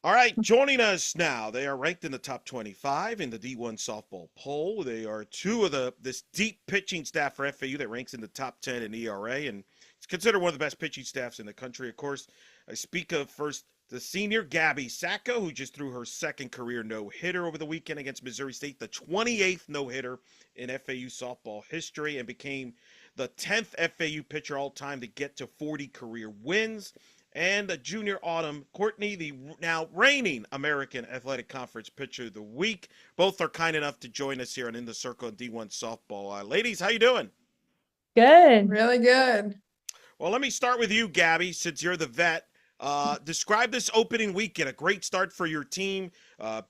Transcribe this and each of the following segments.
All right, joining us now. They are ranked in the top 25 in the D1 softball poll. They are two of this deep pitching staff for FAU that ranks in the top 10 in ERA, and it's considered one of the best pitching staffs in the country. Of course, I speak of first the senior Gabby Sacco, who just threw her second career no-hitter over the weekend against Missouri State, the 28th no-hitter in FAU softball history, and became the 10th FAU pitcher all time to get to 40 career wins. And the junior autumn, Courtney, the now reigning American Athletic Conference Pitcher of the Week. Both are kind enough to join us here on In the Circle and D1 Softball. Ladies, how you doing? Good. Really good. Well, let me start with you, Gabby, since you're the vet. Describe this opening weekend. A great start for your team,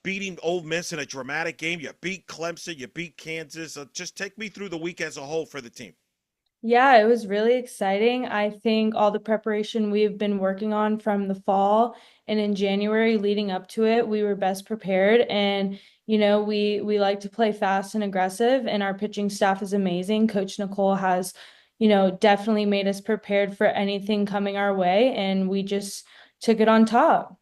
beating Ole Miss in a dramatic game. You beat Clemson, you beat Kansas. Just take me through the week as a whole for the team. Yeah, it was really exciting. I think all the preparation we've been working on from the fall and in January leading up to it, we were best prepared. And, we like to play fast and aggressive, and our pitching staff is amazing. Coach Nicole has, definitely made us prepared for anything coming our way, and we just took it on top.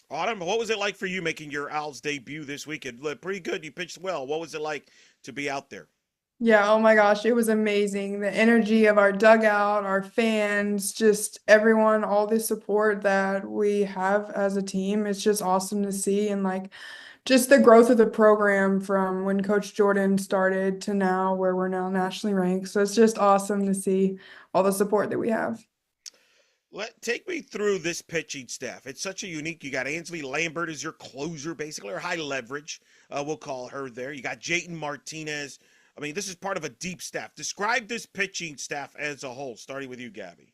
Autumn, what was it like for you making your Owls debut this week? It looked pretty good. You pitched well. What was it like to be out there? Yeah, oh my gosh, it was amazing. The energy of our dugout, our fans, just everyone, all the support that we have as a team. It's just awesome to see. And like just the growth of the program from when Coach Jordan started to now, where we're now nationally ranked. So it's just awesome to see all the support that we have. Take me through this pitching staff. It's such a unique. You got Ansley Lambert as your closer, basically, or high leverage. We'll call her there. You got Jayton Martinez. I mean, this is part of a deep staff. Describe this pitching staff as a whole, starting with you, Gabby.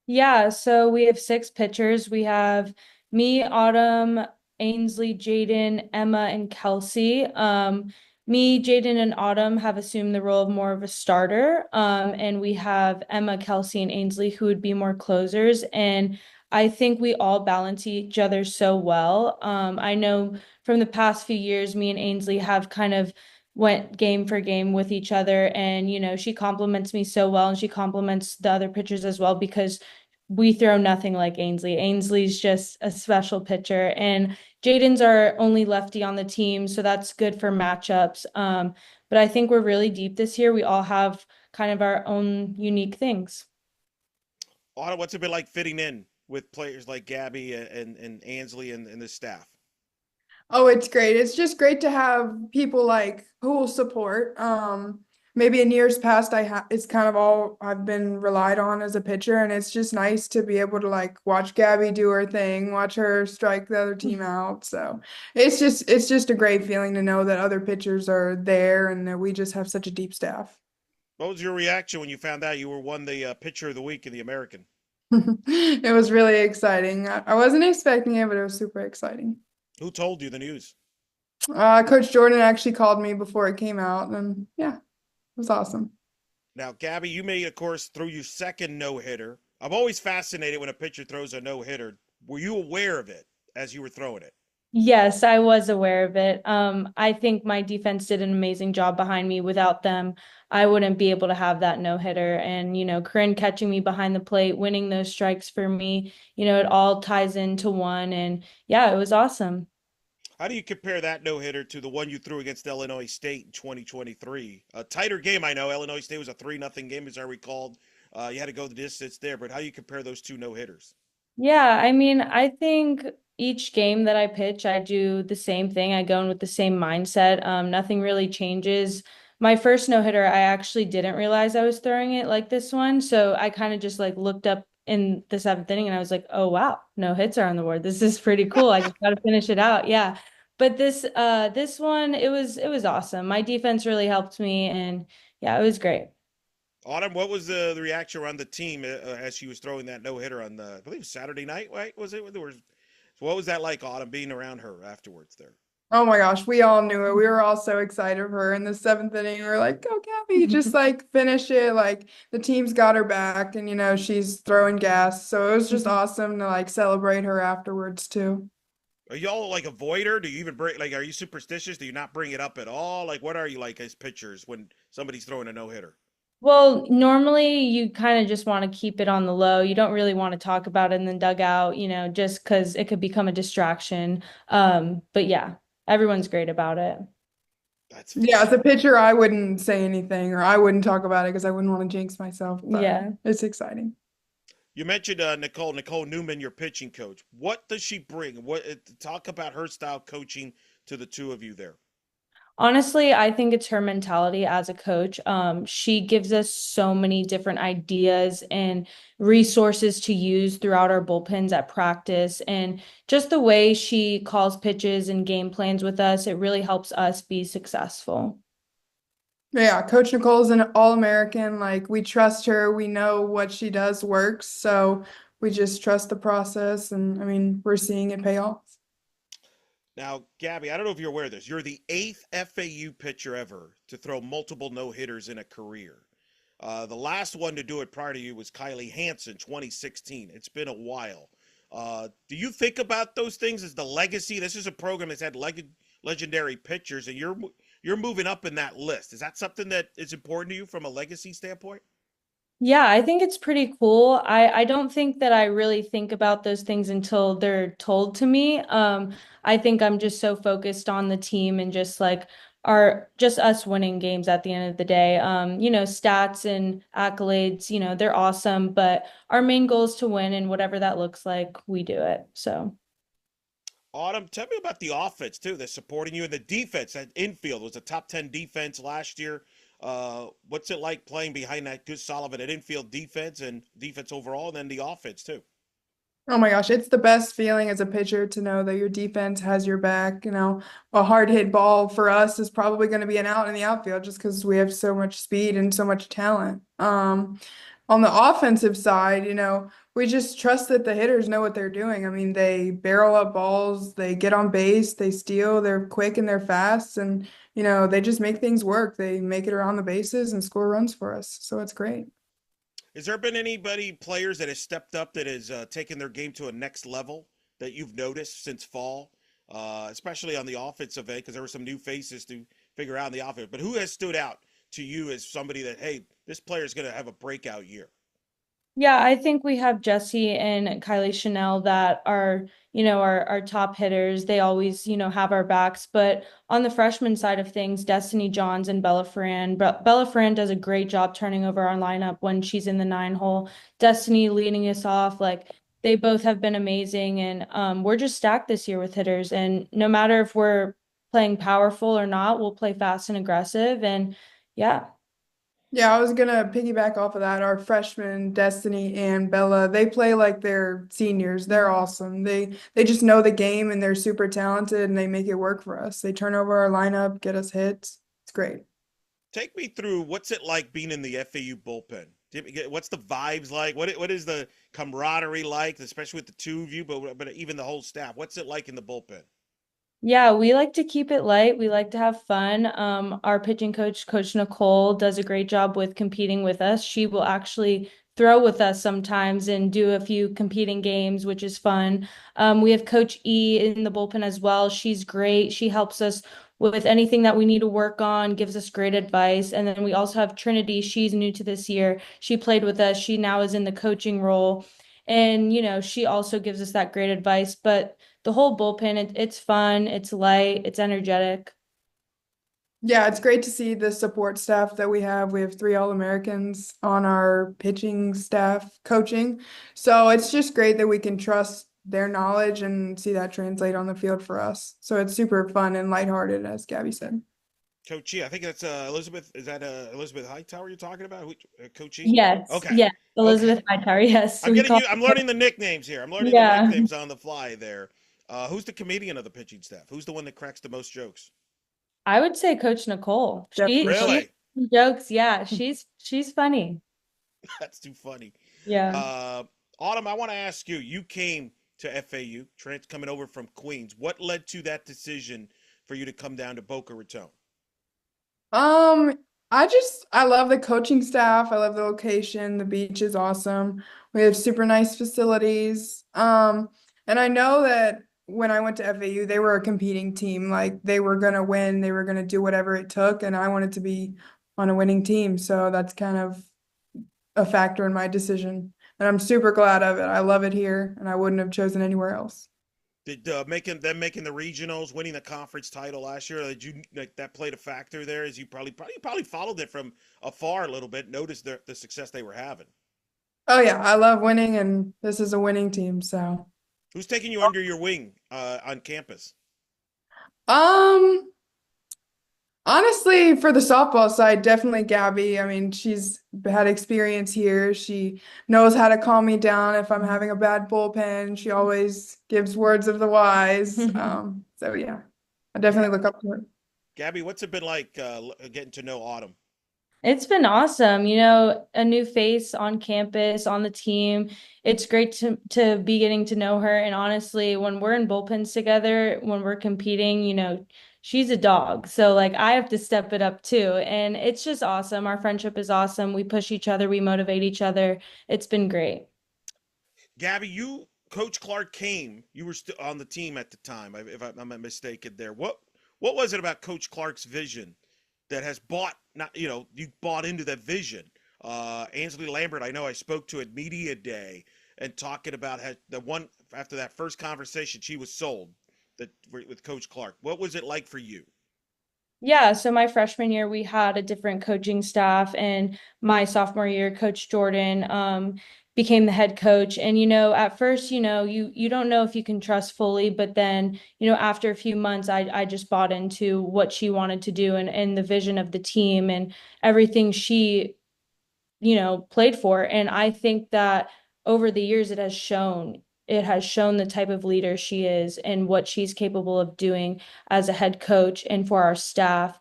Yeah, so we have six pitchers. We have me, Autumn, Ainsley, Jaden, Emma, and Kelsey. Me, Jaden, and Autumn have assumed the role of more of a starter. And we have Emma, Kelsey, and Ainsley who would be more closers. And I think we all balance each other so well. I know from the past few years, me and Ainsley have kind of went game for game with each other, and she compliments me so well, and she compliments the other pitchers as well, because we throw nothing like Ainsley. Ainsley's just a special pitcher, and Jaden's our only lefty on the team, so that's good for matchups. But I think we're really deep this year. We all have kind of our own unique things. Otto, what's it been like fitting in with players like Gabby and Ansley and the staff? Oh, it's great. It's just great to have people like who will support. Maybe in years past, it's kind of all I've been relied on as a pitcher, and it's just nice to be able to like watch Gabby do her thing, watch her strike the other team out. So it's just a great feeling to know that other pitchers are there and that we just have such a deep staff. What was your reaction when you found out you were won the pitcher of the week in the American? It was really exciting. I wasn't expecting it, but it was super exciting. Who told you the news? Coach Jordan actually called me before it came out, and yeah, it was awesome. Now, Gabby, you made, of course, through your second no-hitter. I'm always fascinated when a pitcher throws a no-hitter. Were you aware of it as you were throwing it? Yes, I was aware of it. I think my defense did an amazing job behind me. Without them, I wouldn't be able to have that no hitter. And, Corinne catching me behind the plate, winning those strikes for me, it all ties into one. And yeah, it was awesome. How do you compare that no-hitter to the one you threw against Illinois State in 2023? A tighter game, I know. Illinois State was a 3-0 game, as I recalled. You had to go the distance there, but how do you compare those two no-hitters? Yeah, I mean, I think each game that I pitch, I do the same thing. I go in with the same mindset. Nothing really changes. My first no hitter, I actually didn't realize I was throwing it like this one. So I kind of just like looked up in the seventh inning and I was like, oh wow, no hits are on the board. This is pretty cool. I just got to finish it out. Yeah. But this one, it was awesome. My defense really helped me, and yeah, it was great. Autumn, what was the reaction around the team as she was throwing that no-hitter on I believe Saturday night, right? Was it? So what was that like, Autumn, being around her afterwards there? Oh my gosh, we all knew it. We were all so excited for her in the seventh inning. We were like, go Gabby, just like finish it. Like the team's got her back, and she's throwing gas. So it was just awesome to like celebrate her afterwards too. Are y'all like avoid her? Do you even bring are you superstitious? Do you not bring it up at all? Like what are you like as pitchers when somebody's throwing a no-hitter? Well, normally you kind of just want to keep it on the low. You don't really want to talk about it in the dugout, just because it could become a distraction. But yeah, everyone's great about it. That's Yeah, as fun. a pitcher, I wouldn't say anything or I wouldn't talk about it because I wouldn't want to jinx myself, but Yeah. it's exciting. You mentioned Nicole Newman, your pitching coach. What does she bring? Talk about her style coaching to the two of you there. Honestly, I think it's her mentality as a coach. She gives us so many different ideas and resources to use throughout our bullpens at practice. And just the way she calls pitches and game plans with us, it really helps us be successful. Yeah, Coach Nicole's an All-American. Like we trust her. We know what she does works. So we just trust the process. And I mean, we're seeing it pay off. Now, Gabby, I don't know if you're aware of this. You're the eighth FAU pitcher ever to throw multiple no hitters in a career. The last one to do it prior to you was Kylie Hansen, 2016. It's been a while. Do you think about those things as the legacy? This is a program that's had legendary pitchers, and you're moving up in that list. Is that something that is important to you from a legacy standpoint? Yeah, I think it's pretty cool. I don't think that I really think about those things until they're told to me. I think I'm just so focused on the team and just like our just us winning games at the end of the day. Stats and accolades, they're awesome, but our main goal is to win, and whatever that looks like, we do it. So. Autumn, tell me about the offense too. They're supporting you in the defense. That infield was a top 10 defense last year. What's it like playing behind that good solid at infield defense and defense overall, and then the offense too? Oh my gosh, it's the best feeling as a pitcher to know that your defense has your back. A hard hit ball for us is probably going to be an out in the outfield just because we have so much speed and so much talent. On the offensive side, we just trust that the hitters know what they're doing. I mean, they barrel up balls, they get on base, they steal, they're quick and they're fast, and they just make things work. They make it around the bases and score runs for us. So it's great. Has there been anybody, players that has stepped up that has taken their game to a next level that you've noticed since fall, especially on the offensive end? Because there were some new faces to figure out in the offense. But who has stood out to you as somebody that, hey, this player is going to have a breakout year? Yeah, I think we have Jesse and Kylie Chanel that are, our top hitters. They always, have our backs. But on the freshman side of things, Destiny Johns and Bella Fran. Bella Fran does a great job turning over our lineup when she's in the 9 hole. Destiny leading us off. Like they both have been amazing. And we're just stacked this year with hitters. And no matter if we're playing powerful or not, we'll play fast and aggressive. And yeah. Yeah, I was gonna piggyback off of that. Our freshmen, Destiny and Bella, they play like they're seniors. They're awesome. They just know the game and they're super talented and they make it work for us. They turn over our lineup, get us hits. It's great. Take me through what's it like being in the FAU bullpen? What's the vibes like? What is the camaraderie like, especially with the two of you, but even the whole staff? What's it like in the bullpen? Yeah, we like to keep it light. We like to have fun. Our pitching coach, Coach Nicole, does a great job with competing with us. She will actually throw with us sometimes and do a few competing games, which is fun. We have Coach E in the bullpen as well. She's great. She helps us with anything that we need to work on, gives us great advice. And then we also have Trinity. She's new to this year. She played with us. She now is in the coaching role. And, she also gives us that great advice. But the whole bullpen, it's fun, it's light, it's energetic. Yeah, it's great to see the support staff that we have. We have three All-Americans on our pitching staff coaching. So it's just great that we can trust their knowledge and see that translate on the field for us. So it's super fun and lighthearted, as Gabby said. Coach E, I think that's Elizabeth. Is that Elizabeth Hightower you're talking about? Coach E? Yes, Okay. yes. Okay. Elizabeth Hightower, yes. I'm We getting call you. I'm learning the nicknames here. I'm learning the Yeah. nicknames on the fly there. Who's the comedian of the pitching staff? Who's the one that cracks the most jokes? I would say Coach Nicole. She Really? jokes, yeah. She's funny. That's too funny. Yeah. Uh, Autumn, I want to ask you. You came to FAU, Trent, coming over from Queens. What led to that decision for you to come down to Boca Raton? Um, I love the coaching staff. I love the location. The beach is awesome. We have super nice facilities. And I know that when I went to FAU, they were a competing team. Like they were gonna win, they were gonna do whatever it took, and I wanted to be on a winning team. So that's kind of a factor in my decision. And I'm super glad of it. I love it here, and I wouldn't have chosen anywhere else. Did making the regionals, winning the conference title last year, did you like that played a factor there? As you probably followed it from afar a little bit, noticed the success they were having. Oh yeah, I love winning, and this is a winning team. So, Who's taking you under your wing on campus? um, honestly, for the softball side, definitely Gabby. I mean, she's had experience here. She knows how to calm me down if I'm having a bad bullpen. She always gives words of the wise. So yeah, I definitely look up to her. Gabby, what's it been like getting to know Autumn? It's been awesome. You know, a new face on campus, on the team. It's great to be getting to know her. And honestly, when we're in bullpens together, when we're competing, you know, she's a dog. So like I have to step it up too. And it's just awesome. Our friendship is awesome. We push each other, we motivate each other. It's been great. Gabby, Coach Clark came. You were still on the team at the time, if I'm not mistaken. There, what was it about Coach Clark's vision that has bought not you bought into that vision? Ansley Lambert, I know I spoke to at media day and talking about how the one after that first conversation, she was sold that with Coach Clark. What was it like for you? Yeah, so my freshman year we had a different coaching staff, and my sophomore year, Coach Jordan became the head coach. And you know, at first, you know, you don't know if you can trust fully, but then, you know, after a few months, I just bought into what she wanted to do and the vision of the team and everything she, you know, played for. And I think that over the years it has shown the type of leader she is and what she's capable of doing as a head coach and for our staff.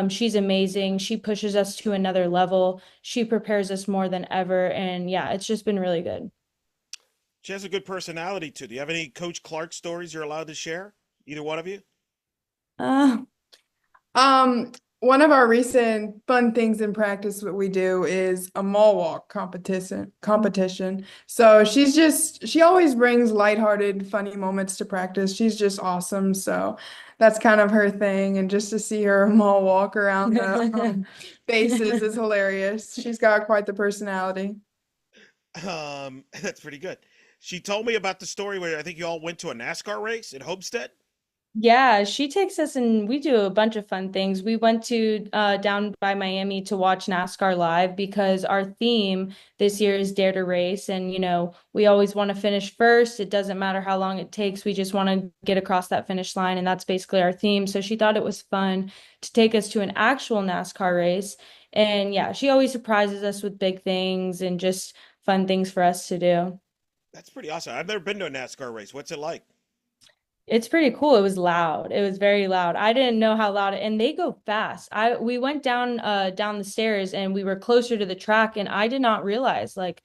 She's amazing. She pushes us to another level. She prepares us more than ever. And yeah, it's just been really good. She has a good personality too. Do you have any Coach Clark stories you're allowed to share? Either one of you? Uh, Um, One of our recent fun things in practice, what we do is a mall walk competition. So she always brings lighthearted, funny moments to practice. She's just awesome. So that's kind of her thing. And just to see her mall walk around the bases is hilarious. She's got quite the personality. That's pretty good. She told me about the story where I think you all went to a NASCAR race in Homestead. Yeah, she takes us and we do a bunch of fun things. We went to down by Miami to watch NASCAR live because our theme this year is Dare to Race. And, you know, we always want to finish first. It doesn't matter how long it takes. We just want to get across that finish line. And that's basically our theme. So she thought it was fun to take us to an actual NASCAR race. And yeah, she always surprises us with big things and just fun things for us to do. That's pretty awesome. I've never been to a NASCAR race. What's it like? It's pretty cool. It was loud. It was very loud. I didn't know how loud and they go fast. We went down the stairs and we were closer to the track and I did not realize like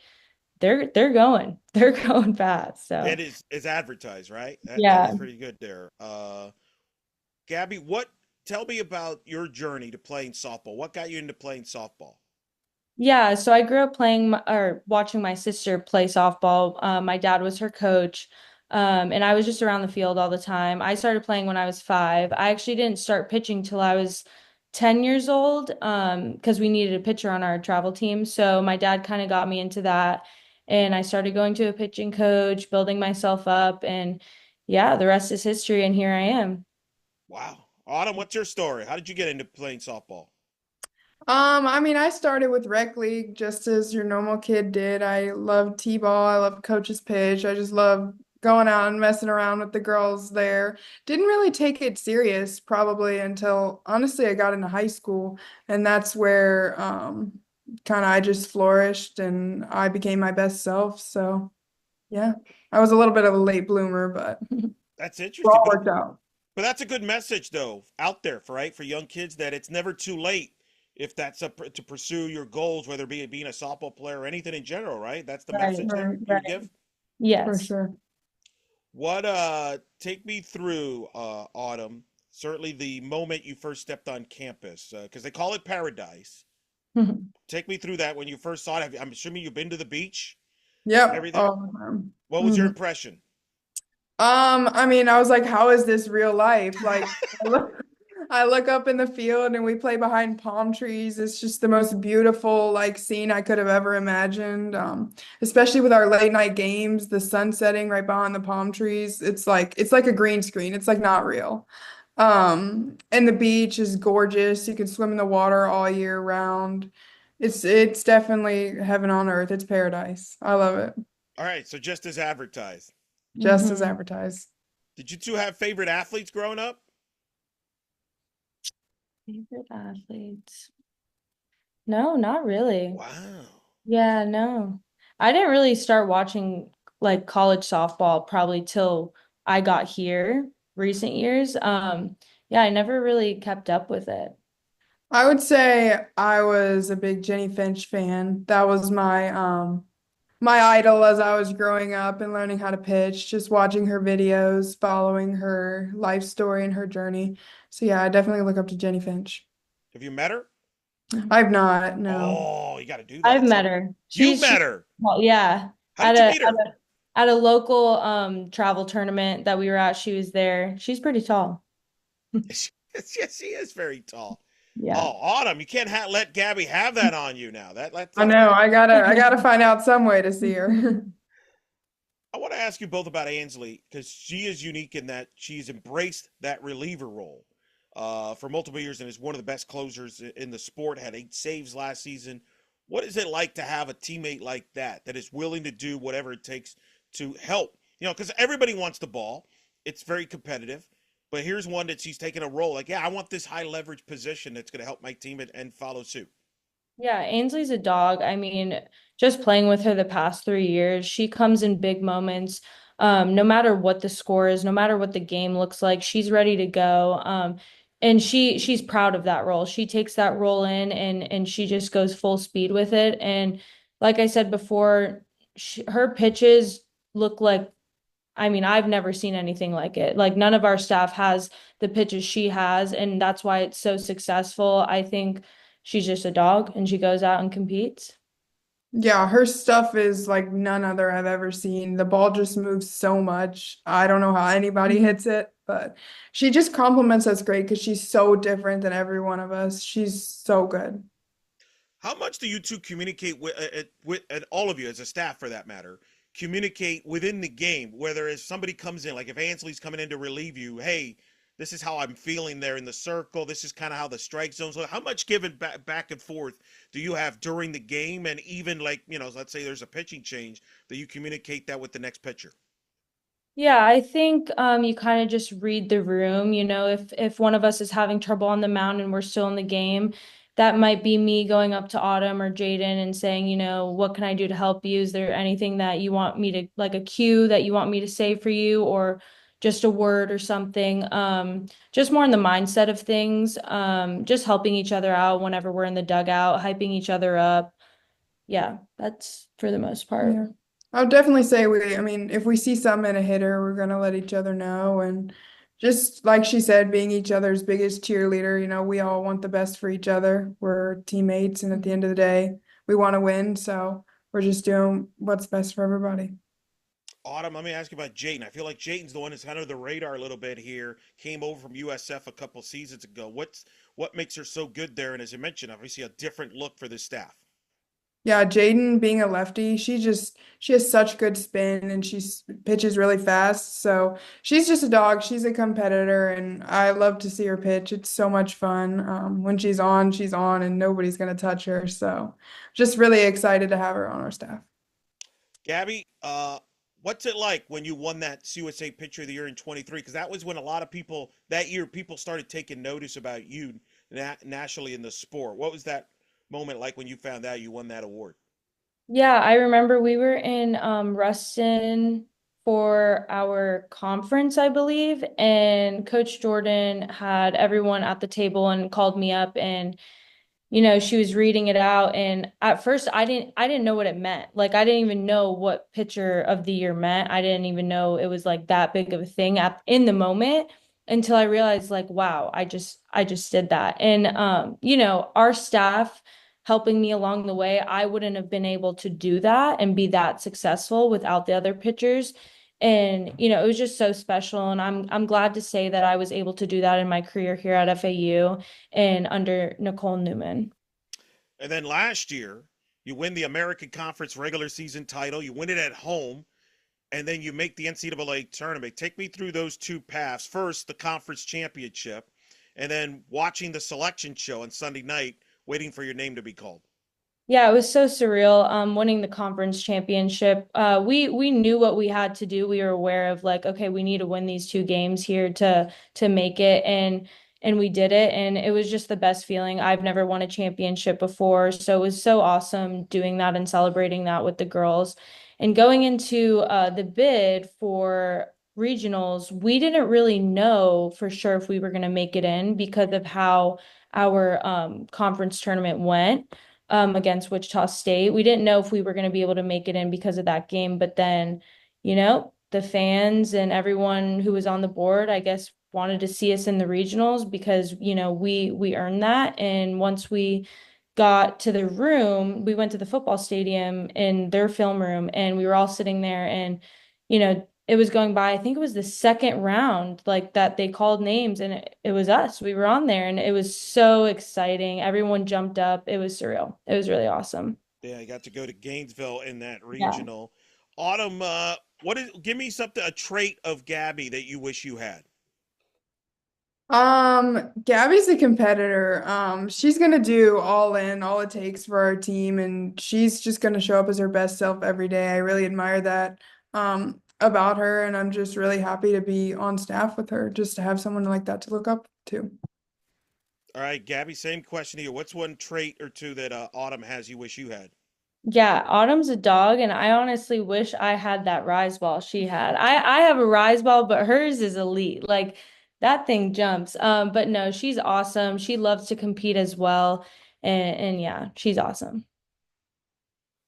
they're going. They're going fast. It So, is advertised, right? That is yeah. pretty good there. Gabby, what tell me about your journey to playing softball. What got you into playing softball? Yeah, so I grew up playing or watching my sister play softball. My dad was her coach, and I was just around the field all the time. I started playing when I was 5. I actually didn't start pitching till I was 10 years old, because we needed a pitcher on our travel team. So my dad kind of got me into that, and I started going to a pitching coach, building myself up, and yeah, the rest is history, and here I am. Wow. Autumn, what's your story? How did you get into playing softball? I mean, I started with rec league just as your normal kid did. I love t-ball. I love coach's pitch. I just love going out and messing around with the girls there. Didn't really take it serious probably until honestly I got into high school, and that's where kind of I just flourished and I became my best self. So, yeah. I was a little bit of a late bloomer, but it That's interesting, all worked out. but that's a good message though out there for right for young kids that it's never too late if that's to pursue your goals, whether it be being a softball player or anything in general, right? That's the Right, message that Right, you would give. for yes. sure. What take me through Autumn, certainly the moment you first stepped on campus, because they call it paradise. Take me through that when you first saw it. I'm assuming you've been to the beach and Yep. everything. What was your Mhm. impression? I mean, I was like, how is this real life? Like, I look up in the field and we play behind palm trees. It's just the most beautiful like scene I could have ever imagined. Especially with our late night games, the sun setting right behind the palm trees. It's like a green screen. It's like not real. And the beach is gorgeous. You can swim in the water all year round. It's definitely heaven on earth. It's paradise. I love it. All right, so just as advertised. Just as Mhm. advertised. Did you two have favorite athletes growing up? Favorite athletes? No, not really. Wow. Yeah, no. I didn't really start watching like college softball probably till I got here recent years. Yeah, I never really kept up with it. I would say I was a big Jenny Finch fan. That was my idol as I was growing up and learning how to pitch, just watching her videos, following her life story and her journey. So yeah, I definitely look up to Jenny Finch. Have you met her? I've not, no. Oh, you got to do I've that met some. her. You've She's met her. well, yeah, How did you meet at her? a local travel tournament that we were at, she was there. She's pretty tall. Yes, she is very tall. Yeah. Oh, Autumn, you can't let Gabby have that on you now. I That's know, I gotta find out some way to see her. I want to ask you both about Ansley because she is unique in that she's embraced that reliever role for multiple years and is one of the best closers in the sport. Had 8 saves last season. What is it like to have a teammate like that that is willing to do whatever it takes to help? You know, because everybody wants the ball. It's very competitive. But here's one that she's taking a role like, yeah, I want this high leverage position that's going to help my team and follow suit. Yeah, Ainsley's a dog. I mean, just playing with her the past 3 years, she comes in big moments. No matter what the score is, no matter what the game looks like, she's ready to go. And she's proud of that role. She takes that role in and she just goes full speed with it. And like I said before, her pitches look like, I mean, I've never seen anything like it. Like none of our staff has the pitches she has, and that's why it's so successful. I think she's just a dog and she goes out and competes. Yeah, her stuff is like none other I've ever seen. The ball just moves so much. I don't know how anybody hits it, but she just compliments us great because she's so different than every one of us. She's so good. How much do you two communicate with and all of you as a staff for that matter, communicate within the game, whether if somebody comes in, like if Ansley's coming in to relieve you, hey, this is how I'm feeling there in the circle. This is kind of how the strike zones look. How much given back and forth do you have during the game? And even like, you know, let's say there's a pitching change that you communicate that with the next pitcher. Yeah, I think you kind of just read the room, you know, if one of us is having trouble on the mound and we're still in the game, that might be me going up to Autumn or Jaden and saying, you know, what can I do to help you? Is there anything that you want me to like a cue that you want me to say for you or just a word or something? Just more in the mindset of things, just helping each other out whenever we're in the dugout, hyping each other up. Yeah, that's for the most part. Yeah. I would definitely say I mean, if we see something in a hitter, we're gonna let each other know. And just like she said, being each other's biggest cheerleader, we all want the best for each other. We're teammates, and at the end of the day, we want to win. So we're just doing what's best for everybody. Autumn, let me ask you about Jayden. I feel like Jayden's the one that's under the radar a little bit here. Came over from USF a couple seasons ago. What makes her so good there? And as you mentioned, obviously a different look for this staff. Yeah, Jaden being a lefty, she has such good spin and pitches really fast. So she's just a dog. She's a competitor, and I love to see her pitch. It's so much fun. When she's on, and nobody's gonna touch her. So just really excited to have her on our staff. Gabby, what's it like when you won that CUSA Pitcher of the Year in 23? Because that was when a lot of people that year people started taking notice about you nationally in the sport. What was that moment like when you found out you won that award? Yeah, I remember we were in Ruston for our conference, I believe, and Coach Jordan had everyone at the table and called me up and she was reading it out and at first I didn't know what it meant. Like I didn't even know what pitcher of the year meant. I didn't even know it was like that big of a thing in the moment until I realized like wow, I just did that. And our staff helping me along the way, I wouldn't have been able to do that and be that successful without the other pitchers. And, it was just so special. And I'm glad to say that I was able to do that in my career here at FAU and under Nicole Newman. And then last year, you win the American Conference regular season title. You win it at home, and then you make the NCAA tournament. Take me through those two paths. First, the conference championship, and then watching the selection show on Sunday night, waiting for your name to be called. Yeah, it was so surreal, winning the conference championship. We knew what we had to do. We were aware of like, okay, we need to win these two games here to make it, and we did it, and it was just the best feeling. I've never won a championship before, so it was so awesome doing that and celebrating that with the girls. And going into the bid for regionals, we didn't really know for sure if we were going to make it in because of how our conference tournament went against Wichita State. We didn't know if we were going to be able to make it in because of that game, but then, the fans and everyone who was on the board, I guess, wanted to see us in the regionals because, we earned that. And once we got to the room, we went to the football stadium in their film room and we were all sitting there and, it was going by, I think it was the second round, like that they called names and it was us. We were on there and it was so exciting. Everyone jumped up. It was surreal. It was really awesome. Yeah, I got to go to Gainesville in that Yeah. regional. Autumn, give me something, a trait of Gabby that you wish you had. Gabby's a competitor. She's gonna do all in, all it takes for our team, and she's just gonna show up as her best self every day. I really admire that about her, and I'm just really happy to be on staff with her, just to have someone like that to look up to. All right, Gabby, same question to you. What's one trait or two that Autumn has you wish you had? Yeah, Autumn's a dog, and I honestly wish I had that rise ball she had. I have a rise ball, but hers is elite. Like that thing jumps. But no, she's awesome. She loves to compete as well. And yeah, she's awesome.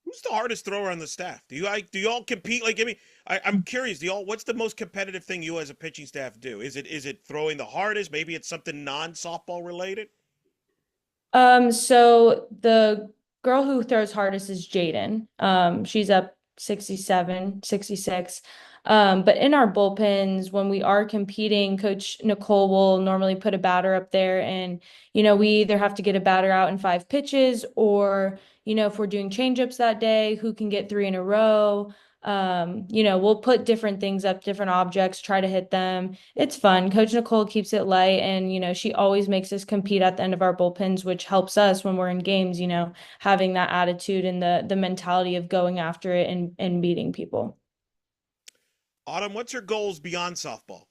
Who's the hardest thrower on the staff? Do you all compete? Like, I'm curious. Do y'all what's the most competitive thing you as a pitching staff do? Is it throwing the hardest? Maybe it's something non-softball related? So the girl who throws hardest is Jaden. She's up 67, 66. But in our bullpens, when we are competing, Coach Nicole will normally put a batter up there, and we either have to get a batter out in 5 pitches, or if we're doing changeups that day, who can get 3 in a row. We'll put different things up, different objects, try to hit them. It's fun. Coach Nicole keeps it light, and she always makes us compete at the end of our bullpens, which helps us when we're in games, having that attitude and the mentality of going after it and beating people. Autumn, what's your goals beyond softball?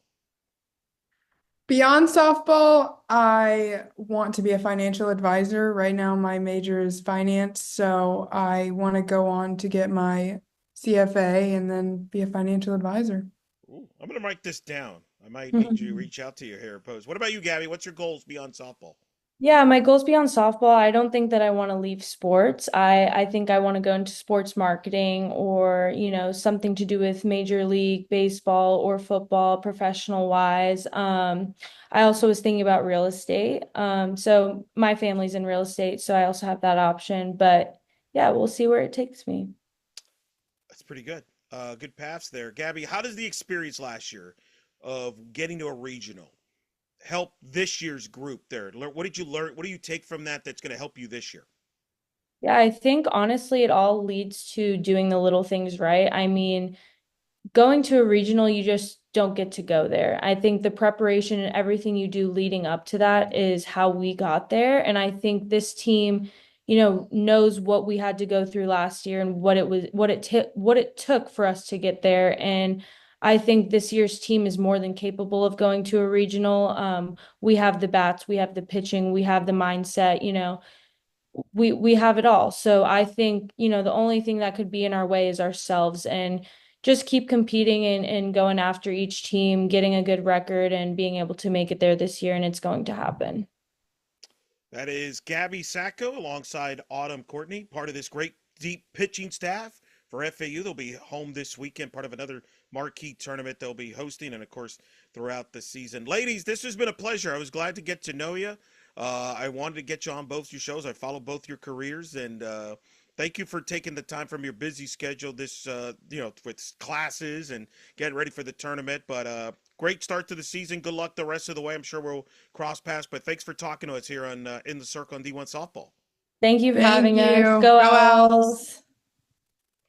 Beyond softball, I want to be a financial advisor. Right now, my major is finance, so I want to go on to get my CFA and then be a financial advisor. Ooh, I'm gonna write this down. I might need you to reach out to your hair post. What about you, Gabby? What's your goals beyond softball? Yeah, my goals beyond softball, I don't think that I want to leave sports. I think I want to go into sports marketing or, something to do with Major League Baseball or football, professional wise. I also was thinking about real estate. So my family's in real estate, so I also have that option. But yeah, we'll see where it takes me. That's pretty good. Good paths there. Gabby, how does the experience last year of getting to a regional help this year's group there? What did you learn? What do you take from that that's going to help you this year? Yeah, I think honestly, it all leads to doing the little things right. I mean, going to a regional, you just don't get to go there. I think the preparation and everything you do leading up to that is how we got there. And I think this team, knows what we had to go through last year and what it took for us to get there. And I think this year's team is more than capable of going to a regional. We have the bats, we have the pitching, we have the mindset, we have it all. So I think, the only thing that could be in our way is ourselves, and just keep competing and going after each team, getting a good record and being able to make it there this year, and it's going to happen. That is Gabby Sacco alongside Autumn Courtney, part of this great deep pitching staff for FAU. They'll be home this weekend, part of another marquee tournament they'll be hosting, and of course, throughout the season. Ladies, this has been a pleasure. I was glad to get to know you. I wanted to get you on both your shows. I follow both your careers, and Thank you for taking the time from your busy schedule this, with classes and getting ready for the tournament. But great start to the season. Good luck the rest of the way. I'm sure we'll cross paths. But thanks for talking to us here on In the Circle on D1 Softball. Thank you for Thank having us. you. Go Go Owls. Owls.